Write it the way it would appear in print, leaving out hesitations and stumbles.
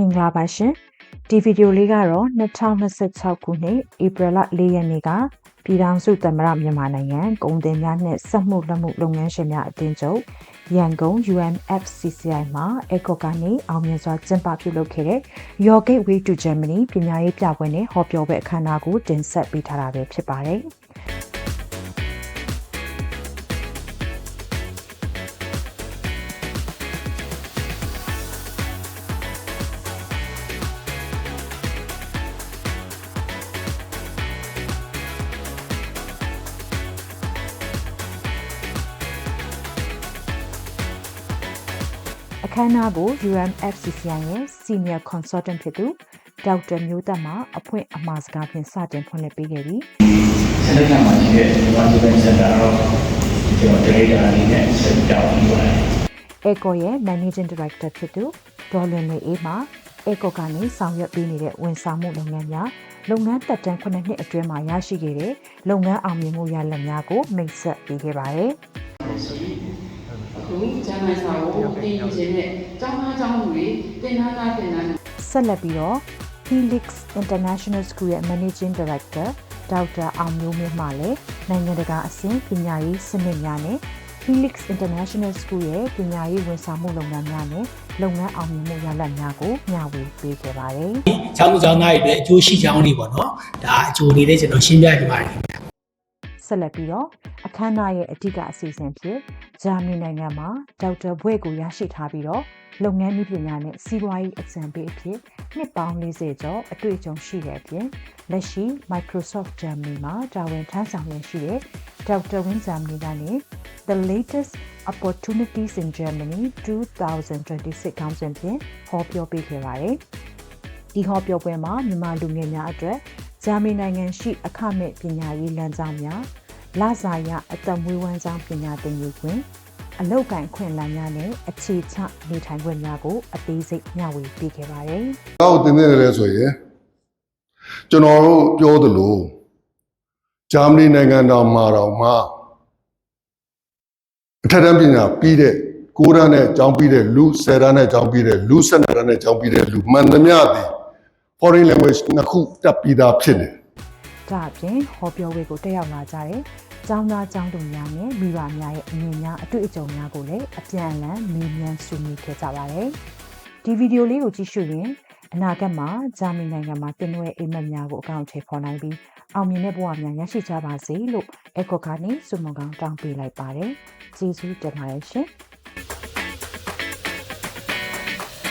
င်္ဂလာပါရှင်ဒီဗီဒီယိုလေးကတော့2026ခုနှစ်ဧပြီလ4ရက်နေ့ကပြည်ထောင်စုသမ္မတမြန်မာနိုင်ငံကုန်သည်များနှင့်စက်မှုလက်မှုလုပ်ငန်းရှင်များအသင်းချုပ်ရန်ကုန် UMFCCI မှာECOကနေအောင်မြင်စွာကျင်းပပြုလုပ်ခဲ့တဲ့ Your Gateway to Germany ပညာရေးပြပွဲနဲ့ဟောပြောပွဲအခမ်းအနားကိုတင်ဆက်ပေးထားတာပဲဖြစ်ပါတယ်အခမ်းအနားကို UMFCCI ရဲ့ Senior Consultant ဖြစ်သူဒေါက်တာမျိုးသက်မှအဖွင့်အမှာစကားဖြင့်စတင်ဖွင့်လှစ်ပေးခဲ့ပြီးဆက်လက်မှာရှိတဲ့ Development Center တော့ကျွန်တော် Director အနေနဲ့ဆက်တောင်းပြီးပါတယ်။ ECO ရဲ့ Managing Director ဖြစ်သူဒေါ်လွင်နေအေးမှ ECO ကနေဆောင်ရွက်ပေးနေတဲ့ဝန်ဆောင်မှုလုပ်ငန်းများလုပ်ငန်းသက်တမ်း9နှစ်အတွင်းမှာရရှိခဲ့တဲ့လုပ်ငန်းအောင်မြင်မှုရလဒ်များကိုမိတ်ဆက်ပေးခဲ့ပါတယ်။ကျန်းမာရေးစာကိုတင်ယူခြင်းနဲ့ကျောင်းသားကျောင်းသူတွေတင်ထားဆက်လက်ပြီးတော့ Helix International School ရဲ့ Managing Director ဒေါက်တာအောင်မျိုးမြင့်မှလည်းနိုင်ငံတကာအဆင့်ပညာရေးစနစ်များနဲ့ Helix International School ရဲ့ပညာရေးဝန်ဆောင်မှုလုပ်ငန်းများနဲ့လုပ်ငန်းအောင်မြင်မှုရလဒ်များကိုမျှဝေပေးခဲ့ပါတယ်။ကျောင်းသူကျောင်းသားတွေအတွက်အကျိုးရှိကြောင်းတွေပေါ့နော်။ဒါအကျိုးလေးကျွန်တော်ရှင်းပြကြပါမယ်။ဆက်လက်ပြီးတော့အခမ်းအနားရဲ့အဓိကအစီအစဉ်ဖြစ်ဂျာမနီနိုင်ငံမှာဒေါက်တာဘွဲ့ကိုရရှိထားပြီးတော့လုပ်ငန်းနည်းပညာနဲ့စီးပွားရေးအကြံပေးအဖြစ်နှစ်ပေါင်း40ကျော်အတွေ့အကြုံရှိတဲ့အပြင်လက်ရှိ Microsoft Germany မှာတာဝန်ထမ်းဆောင်နေရှိတဲ့ဒေါက်တာဝင်းဂျာမနီကနေ The Latest Opportunities in Germany 2026 ခေါင်းစဉ်ဖြင့်ဟောပြောပေးခဲ့ပါတယ်။ဒီဟောပြောပွဲမှာမြန်မာလူငယ်များအတွက်ဂျာမနီနိုင်ငံရှိအခမဲ့ပညာရေးလမ်းကြောင်းများလစာရအသက်မွေးဝမ်းကြောင်းပညာသင်ယူခွင့်အလောက်ကန်ခွင့်လမ်းများနဲ့အခြေချနေထိုင်ခွင့်များကိုအသေးစိတ်မျှဝေပေးခဲ့ပါတယ်။ဒါကိုသင်နေတယ်ဆိုရင်ကျွန်တော်တို့ပြောသလိုဂျာမနီနိုင်ငံတော်မှာတော့မှအထက်တန်းပညာပြီးတဲ့9တန်းနဲ့ကျောင်းပြီးတဲ့လူ10တန်းနဲ့ကျောင်းပြီးတဲ့လူ12တန်းနဲ့ကျောင်းပြီးတဲ့လူမှန်သမျှသည် foreign language နှစ်ခုတက်ပြီးသားဖြစ်တယ်။ဒါအပြင်ဟောပြောပွဲကိုတက်ရောက်လာကြတဲ့ကျောင်းသားကျောင်းသူများနဲ့မိဘများရဲ့အမြင်များအတွေ့အကြုံများကိုလည်းအပြန်အလှန်မေးမြန်းဆွေးနွေးခဲ့ကြပါတယ်။ဒီဗီဒီယိုလေးကိုကြည့်ရှုရင်အနာဂတ်မှာဂျာမနီနိုင်ငံမှာတင်နွယ်အိမ်မက်များကိုအကောင့်ထဲပေါ်နိုင်ပြီးအောင်မြင်တဲ့ဘဝများရရှိကြပါစေလို့ECOကနေဆုမွန်ကောင်းတောင်းပေးလိုက်ပါတယ်။ကျေးဇူးတင်ပါတယ်ရှင်။